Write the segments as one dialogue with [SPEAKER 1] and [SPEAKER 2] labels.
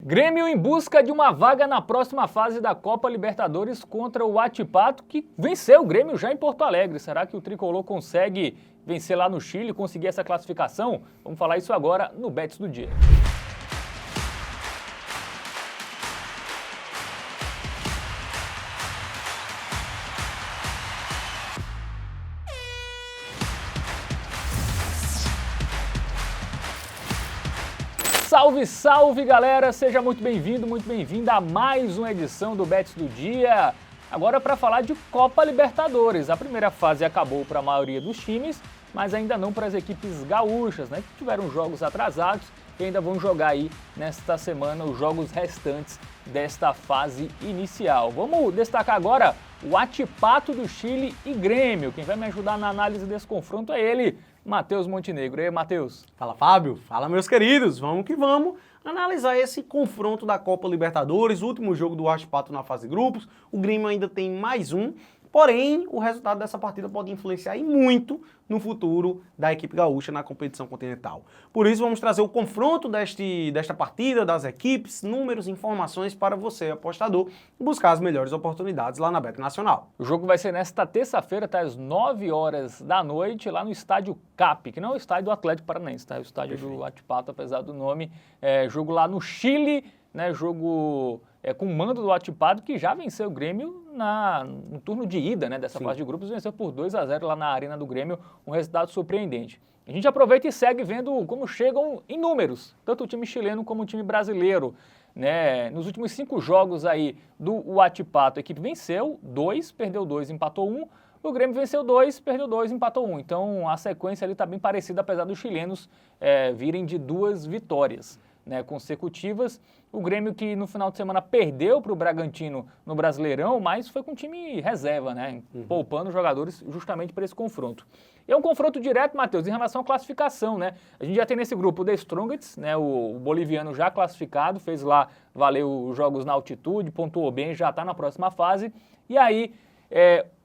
[SPEAKER 1] Grêmio em busca de uma vaga na próxima fase da Copa Libertadores contra o Huachipato, que venceu o Grêmio já em Porto Alegre. Será que o Tricolor consegue vencer lá no Chile e conseguir essa classificação? Vamos falar isso agora no Bets do Dia. Salve, salve galera! Seja muito bem-vindo, muito bem-vinda a mais uma edição do Bets do Dia. Agora para falar de Copa Libertadores. A primeira fase acabou para a maioria dos times, mas ainda não para as equipes gaúchas, né? Que tiveram jogos atrasados e ainda vão jogar aí nesta semana os jogos restantes desta fase inicial. Vamos destacar agora o Huachipato do Chile e Grêmio. Quem vai me ajudar na análise desse confronto é ele, Matheus Montenegro. E aí, Matheus?
[SPEAKER 2] Fala, Fábio. Fala, meus queridos. Vamos que vamos analisar esse confronto da Copa Libertadores, o último jogo do Huachipato na fase de grupos. O Grêmio ainda tem mais um, porém, o resultado dessa partida pode influenciar e muito no futuro da equipe gaúcha na competição continental. Por isso, vamos trazer o confronto desta partida, das equipes, números, informações para você, apostador, buscar as melhores oportunidades lá na Bet Nacional.
[SPEAKER 1] O jogo vai ser nesta terça-feira, tá às 9 horas da noite, lá no Estádio CAP, que não é o estádio do Atlético Paranaense, tá? É o estádio do Huachipato, apesar do nome. Jogo lá no Chile, né? Jogo com o mando do Huachipato, que já venceu o Grêmio no turno de ida, né, dessa fase de grupos, venceu por 2-0 lá na Arena do Grêmio, um resultado surpreendente. A gente aproveita e segue vendo como chegam em números, tanto o time chileno como o time brasileiro. Né? Nos últimos 5 jogos aí do Huachipato, a equipe venceu 2, perdeu 2, empatou 1. O Grêmio venceu 2, perdeu 2, empatou 1. Então a sequência ali está bem parecida, apesar dos chilenos virem de 2 vitórias, né, consecutivas. O Grêmio que no final de semana perdeu para o Bragantino no Brasileirão, mas foi com time reserva, né, poupando jogadores justamente para esse confronto. E é um confronto direto, Matheus, em relação à classificação, né? A gente já tem nesse grupo o The Strongest, né, o boliviano já classificado, fez lá valer os jogos na altitude, pontuou bem, já está na próxima fase. E aí,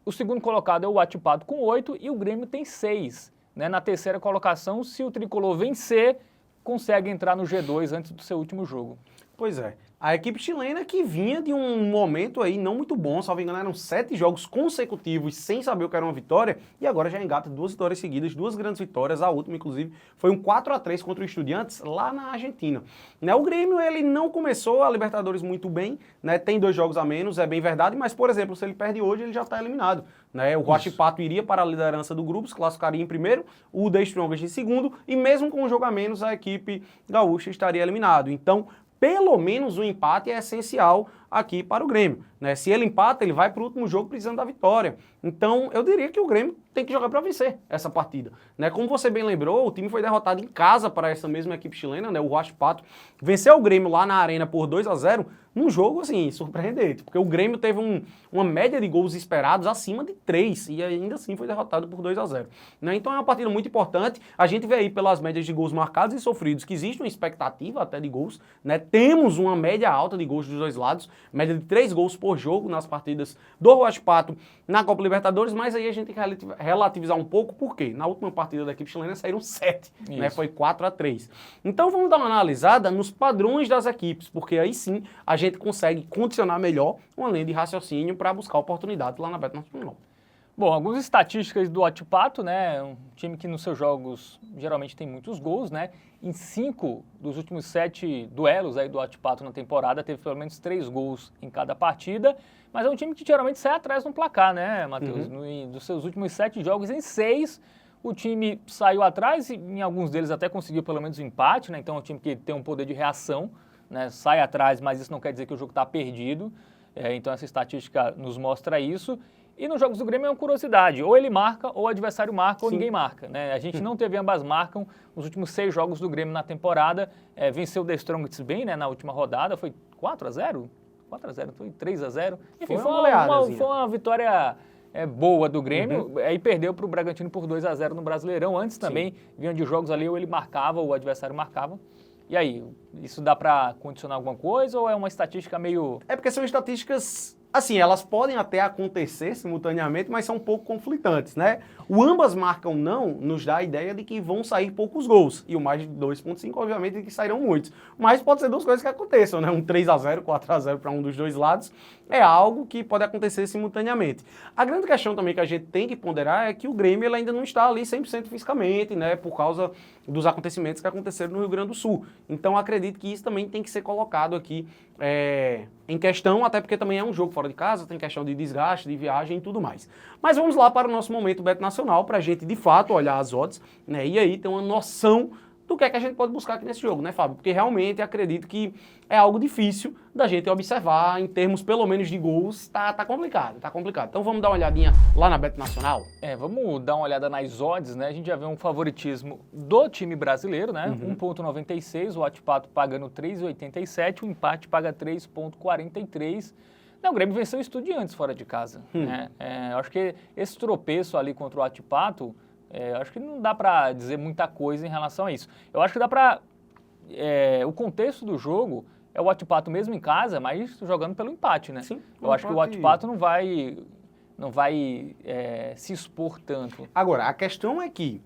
[SPEAKER 1] o segundo colocado é o Huachipato com 8 e o Grêmio tem 6. Né? Na terceira colocação, se o Tricolor vencer, consegue entrar no G2 antes do seu último jogo.
[SPEAKER 2] Pois é. A equipe chilena que vinha de um momento aí não muito bom, salvo engano, eram 7 jogos consecutivos sem saber o que era uma vitória, e agora já engata 2 vitórias seguidas, 2 grandes vitórias, a última, inclusive, foi um 4-3 contra o Estudiantes lá na Argentina. Né, o Grêmio, ele não começou a Libertadores muito bem, né, tem 2 jogos a menos, é bem verdade, mas, por exemplo, se ele perde hoje, ele já está eliminado. Né, o Huachipato iria para a liderança do grupo, se classificaria em primeiro, o The Strongest em segundo, e mesmo com um jogo a menos, a equipe gaúcha estaria eliminado. Então, pelo menos o empate é essencial aqui para o Grêmio. Né? Se ele empata, ele vai para o último jogo precisando da vitória. Então, eu diria que o Grêmio tem que jogar para vencer essa partida. Né? Como você bem lembrou, o time foi derrotado em casa para essa mesma equipe chilena, né? O Huachipato venceu o Grêmio lá na Arena por 2-0, num jogo, assim, surpreendente, porque o Grêmio teve uma média de gols esperados acima de 3, e ainda assim foi derrotado por 2-0. Né? Então é uma partida muito importante, a gente vê aí pelas médias de gols marcados e sofridos que existe uma expectativa até de gols, né? Temos uma média alta de gols dos dois lados, média de 3 gols por jogo nas partidas do Huachipato na Copa Libertadores, mas aí a gente tem que relativizar um pouco, porque na última partida da equipe chilena saíram 7, né? Foi 4-3. Então vamos dar uma analisada nos padrões das equipes, porque aí sim a gente consegue condicionar melhor uma linha de raciocínio para buscar oportunidades lá na Bet Nacional.
[SPEAKER 1] Bom, algumas estatísticas do Huachipato, né? Um time que nos seus jogos geralmente tem muitos gols, né? Em 5 dos últimos 7 duelos aí do Huachipato na temporada, teve pelo menos 3 gols em cada partida, mas é um time que geralmente sai atrás no placar, né, Matheus? Dos seus últimos 7 jogos, em 6, o time saiu atrás e em alguns deles até conseguiu pelo menos um empate, né? Então é um time que tem um poder de reação, né? Sai atrás, mas isso não quer dizer que o jogo está perdido. Então essa estatística nos mostra isso. E nos jogos do Grêmio é uma curiosidade, ou ele marca, ou o adversário marca, ou ninguém marca. Né? A gente não teve ambas marcam nos últimos 6 jogos do Grêmio na temporada. Venceu o The Strongest bem, né, na última rodada, foi 4-0? 4-0, foi 3-0. Enfim, foi uma vitória boa do Grêmio, aí perdeu para o Bragantino por 2-0 no Brasileirão. Antes também vinham de jogos ali, ou ele marcava, ou o adversário marcava. E aí, isso dá para condicionar alguma coisa, ou é uma estatística meio...
[SPEAKER 2] É porque são estatísticas Assim, elas podem até acontecer simultaneamente, mas são um pouco conflitantes, né? O ambas marcam não nos dá a ideia de que vão sair poucos gols. E o mais de 2,5, obviamente, de que sairão muitos. Mas pode ser duas coisas que aconteçam, né? Um 3-0, 4-0 para um dos dois lados é algo que pode acontecer simultaneamente. A grande questão também que a gente tem que ponderar é que o Grêmio ele ainda não está ali 100% fisicamente, né? Por causa dos acontecimentos que aconteceram no Rio Grande do Sul. Então, acredito que isso também tem que ser colocado aqui em questão, até porque também é um jogo fora de casa, tem questão de desgaste, de viagem e tudo mais. Mas vamos lá para o nosso momento Beto Nacional, para a gente de fato olhar as odds, né, e aí ter uma noção do que é que a gente pode buscar aqui nesse jogo, né, Fábio? Porque realmente acredito que é algo difícil da gente observar em termos pelo menos de gols, tá complicado, tá complicado. Então vamos dar uma olhadinha lá na Beto Nacional?
[SPEAKER 1] Vamos dar uma olhada nas odds, né? A gente já vê um favoritismo do time brasileiro, né? 1,96, o Wattipato pagando 3,87, o empate paga 3,43. Não, o Grêmio venceu o Estudiantes fora de casa, né? Eu acho que esse tropeço ali contra o Wattipato, acho que não dá para dizer muita coisa em relação a isso. Eu acho que dá para... o contexto do jogo é o Wattipato mesmo em casa, mas jogando pelo empate, né?
[SPEAKER 2] Sim,
[SPEAKER 1] eu acho que o Wattipato não vai se expor tanto.
[SPEAKER 2] Agora, a questão é que,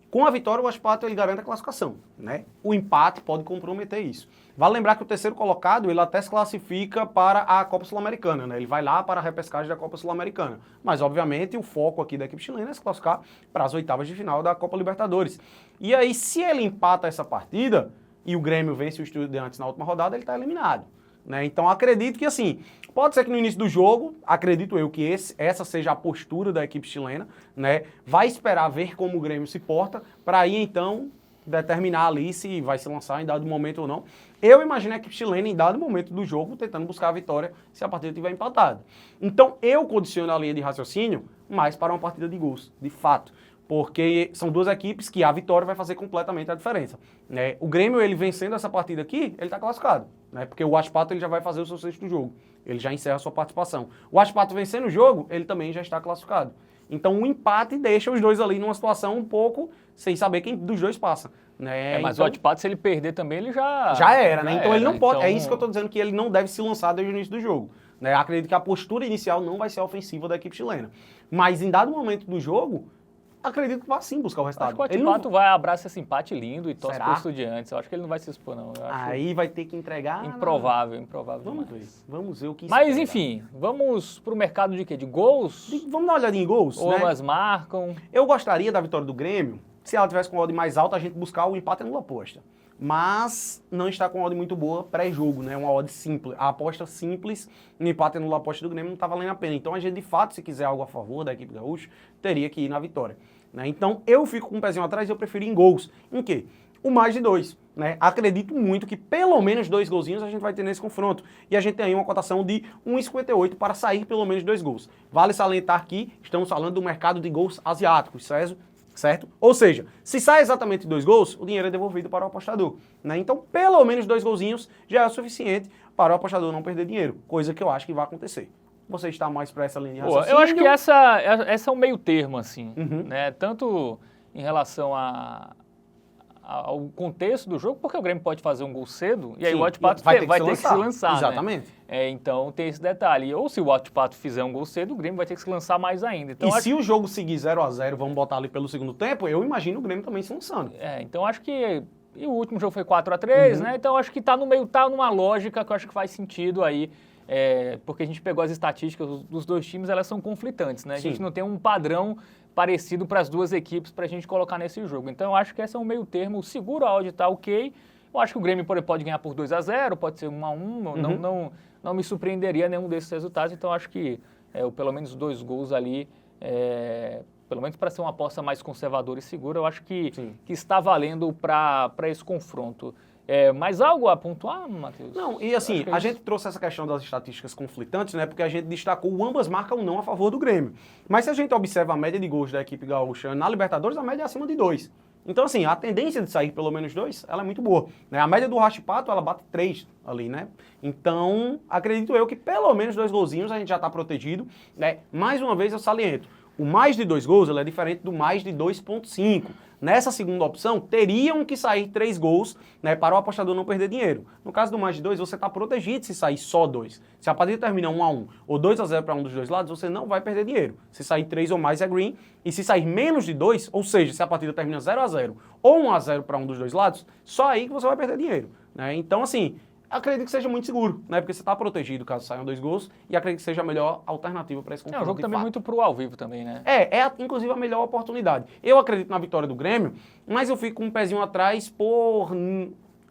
[SPEAKER 2] com a vitória, o Wattipato ele garante a classificação, né? O empate pode comprometer isso. Vale lembrar que o terceiro colocado, ele até se classifica para a Copa Sul-Americana, né? Ele vai lá para a repescagem da Copa Sul-Americana. Mas, obviamente, o foco aqui da equipe chilena é se classificar para as oitavas de final da Copa Libertadores. E aí, se ele empata essa partida e o Grêmio vence o Estudiantes na última rodada, ele está eliminado, né? Então, acredito que, assim, pode ser que no início do jogo, acredito eu que essa seja a postura da equipe chilena, né? Vai esperar ver como o Grêmio se porta, para aí, então, determinar ali se vai se lançar em dado momento ou não. Eu imagino a equipe chilena em dado momento do jogo tentando buscar a vitória se a partida estiver empatada. Então, eu condiciono a linha de raciocínio mais para uma partida de gols, de fato. Porque são duas equipes que a vitória vai fazer completamente a diferença, né? O Grêmio, ele vencendo essa partida aqui, ele está classificado, né? Porque o Wattipato ele já vai fazer o seu sexto jogo, ele já encerra a sua participação. O Wattipato vencendo o jogo, ele também já está classificado. Então o empate deixa os dois ali numa situação um pouco sem saber quem dos dois passa, né?
[SPEAKER 1] Mas
[SPEAKER 2] então,
[SPEAKER 1] o Wattipato, se ele perder também, ele
[SPEAKER 2] já era, né? Então ele não pode,
[SPEAKER 1] então...
[SPEAKER 2] é isso que eu estou dizendo, que ele não deve se lançar desde o início do jogo, né? Acredito que a postura inicial não vai ser ofensiva da equipe chilena, mas em dado momento do jogo, acredito que vai sim buscar o resultado.
[SPEAKER 1] Acho que o Wattipato vai abraçar esse empate lindo e torce para o Estudiantes. Eu acho que ele não vai se expor, não.
[SPEAKER 2] Aí vai ter que entregar...
[SPEAKER 1] Improvável
[SPEAKER 2] Vamos ver o que
[SPEAKER 1] Mas, enfim, vamos para o mercado de quê? De gols?
[SPEAKER 2] Vamos dar uma olhadinha em gols,
[SPEAKER 1] Ou
[SPEAKER 2] né?
[SPEAKER 1] elas marcam?
[SPEAKER 2] Eu gostaria da vitória do Grêmio, se ela tivesse com odd mais alta, a gente buscar o empate anula aposta. Mas não está com odd muito boa pré-jogo, né? Uma odd simples. A aposta simples no empate anula aposta do Grêmio não está valendo a pena. Então a gente, de fato, se quiser algo a favor da equipe gaúcha, teria que ir na vitória, né? Então eu fico com um pezinho atrás e eu prefiro em gols. Em quê? O mais de 2, né? Acredito muito que pelo menos 2 golzinhos a gente vai ter nesse confronto. E a gente tem aí uma cotação de 1,58 para sair pelo menos 2 gols. Vale salientar que estamos falando do mercado de gols asiáticos, certo? Ou seja, se sai exatamente 2 gols, o dinheiro é devolvido para o apostador, né? Então, pelo menos 2 golzinhos já é o suficiente para o apostador não perder dinheiro, coisa que eu acho que vai acontecer. Você está mais para essa linha de raciocínio?
[SPEAKER 1] Eu acho que essa é um meio termo, assim, né? Tanto em relação ao contexto do jogo, porque o Grêmio pode fazer um gol cedo, e aí o Wattipato vai ter que se lançar,
[SPEAKER 2] exatamente.
[SPEAKER 1] Né? Então tem esse detalhe. Ou se o Wattipato fizer um gol cedo, o Grêmio vai ter que se lançar mais ainda. Então,
[SPEAKER 2] se o jogo seguir 0-0, vamos botar ali pelo segundo tempo, eu imagino o Grêmio também se lançando.
[SPEAKER 1] Então acho que... E o último jogo foi 4-3, né? Então acho que tá no meio, tá numa lógica que eu acho que faz sentido aí, porque a gente pegou as estatísticas dos dois times, elas são conflitantes, né? A gente não tem um padrão parecido para as duas equipes para a gente colocar nesse jogo. Então eu acho que esse é um meio termo seguro, a odd tá ok. Eu acho que o Grêmio pode ganhar por 2-0, pode ser 1-1, não me surpreenderia nenhum desses resultados, então acho que pelo menos 2 gols ali, pelo menos para ser uma aposta mais conservadora e segura, eu acho que está valendo para esse confronto. Mais algo a pontuar, Matheus?
[SPEAKER 2] Não, e assim, a gente trouxe essa questão das estatísticas conflitantes, né? Porque a gente destacou o ambas marcam não a favor do Grêmio. Mas se a gente observa a média de gols da equipe gaúcha na Libertadores, a média é acima de 2. Então, assim, a tendência de sair pelo menos 2, ela é muito boa, né? A média do Wattipato, ela bate 3 ali, né? Então, acredito eu que pelo menos 2 golzinhos a gente já está protegido, né? Mais uma vez eu saliento, o mais de 2 gols ele é diferente do mais de 2,5. nessa segunda opção, teriam que sair 3 gols, né, para o apostador não perder dinheiro. No caso do mais de 2, você está protegido se sair só 2. Se a partida termina 1-1 ou 2-0 para um dos dois lados, você não vai perder dinheiro. Se sair 3 ou mais é green, e se sair menos de 2, ou seja, se a partida termina 0-0 ou 1-0 para um dos dois lados, só aí que você vai perder dinheiro, né? Então, assim, acredito que seja muito seguro, né? Porque você está protegido caso saiam 2 gols e acredito que seja a melhor alternativa para esse confronto.
[SPEAKER 1] É um jogo também muito pro ao vivo também, né?
[SPEAKER 2] Inclusive a melhor oportunidade. Eu acredito na vitória do Grêmio, mas eu fico com um pezinho atrás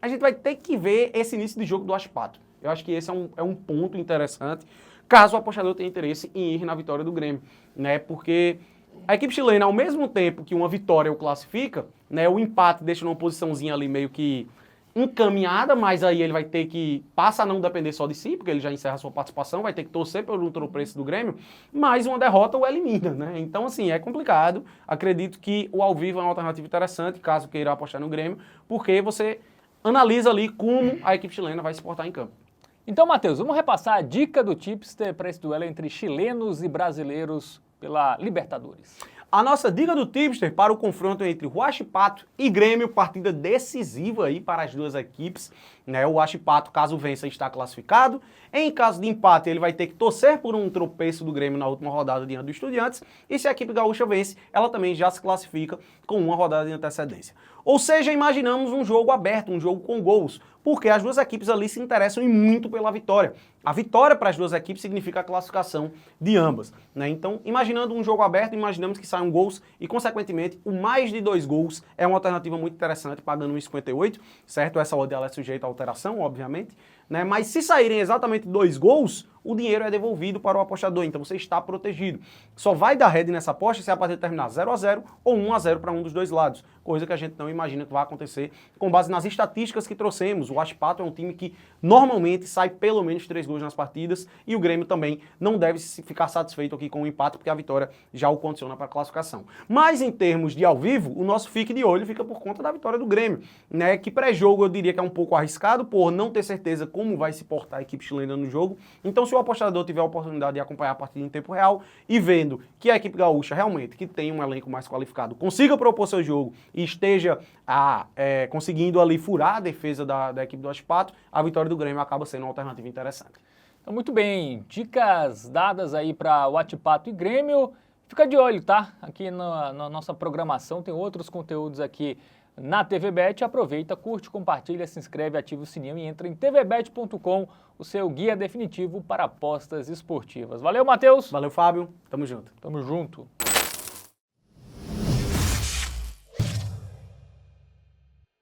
[SPEAKER 2] a gente vai ter que ver esse início de jogo do Wachipato. Eu acho que esse é um ponto interessante, caso o apostador tenha interesse em ir na vitória do Grêmio, né? Porque a equipe chilena, ao mesmo tempo que uma vitória o classifica, né? O empate deixa numa posiçãozinha ali meio que encaminhada, mas aí ele vai ter que, passa a não depender só de si, porque ele já encerra a sua participação, vai ter que torcer pelo tropeço do Grêmio, mas uma derrota o elimina, né? Então, assim, é complicado. Acredito que o ao vivo é uma alternativa interessante, caso queira apostar no Grêmio, porque você analisa ali como a equipe chilena vai se portar em campo.
[SPEAKER 1] Então, Matheus, vamos repassar a dica do tipster para esse duelo entre chilenos e brasileiros pela Libertadores.
[SPEAKER 2] A nossa dica do tipster para o confronto entre Huachipato e Grêmio, partida decisiva aí para as duas equipes, né? O Huachipato, caso vença, está classificado. Em caso de empate, ele vai ter que torcer por um tropeço do Grêmio na última rodada diante do Estudiantes. E se a equipe gaúcha vence, ela também já se classifica com uma rodada de antecedência. Ou seja, imaginamos um jogo aberto, um jogo com gols, porque as duas equipes ali se interessam e muito pela vitória. A vitória para as duas equipes significa a classificação de ambas, né? Então, imaginando um jogo aberto, imaginamos que saiam gols e, consequentemente, o mais de 2 gols é uma alternativa muito interessante, pagando 1,58, certo? Essa odd ela é sujeita a alteração, obviamente, né? Mas se saírem exatamente 2 gols, o dinheiro é devolvido para o apostador, então você está protegido. Só vai dar head nessa aposta se a partida terminar 0-0 ou 1-0 para um dos dois lados, coisa que a gente não imagina que vai acontecer com base nas estatísticas que trouxemos. O Huachipato é um time que normalmente sai pelo menos 3 gols nas partidas e o Grêmio também não deve ficar satisfeito aqui com o empate, porque a vitória já o condiciona para a classificação. Mas em termos de ao vivo, o nosso fique de olho fica por conta da vitória do Grêmio, né? Que pré-jogo eu diria que é um pouco arriscado por não ter certeza como vai se portar a equipe chilena no jogo. Então, se o apostador tiver a oportunidade de acompanhar a partida em tempo real e vendo que a equipe gaúcha realmente, que tem um elenco mais qualificado, consiga propor seu jogo e esteja conseguindo ali furar a defesa da equipe do Huachipato, a vitória do Grêmio acaba sendo uma alternativa interessante.
[SPEAKER 1] Então, muito bem, dicas dadas aí para Huachipato e Grêmio. Fica de olho, tá? Aqui na nossa programação tem outros conteúdos aqui na TVBet. Aproveita, curte, compartilha, se inscreve, ativa o sininho e entra em tvbet.com, o seu guia definitivo para apostas esportivas. Valeu, Matheus!
[SPEAKER 2] Valeu, Fábio. Tamo junto.
[SPEAKER 1] Tamo junto.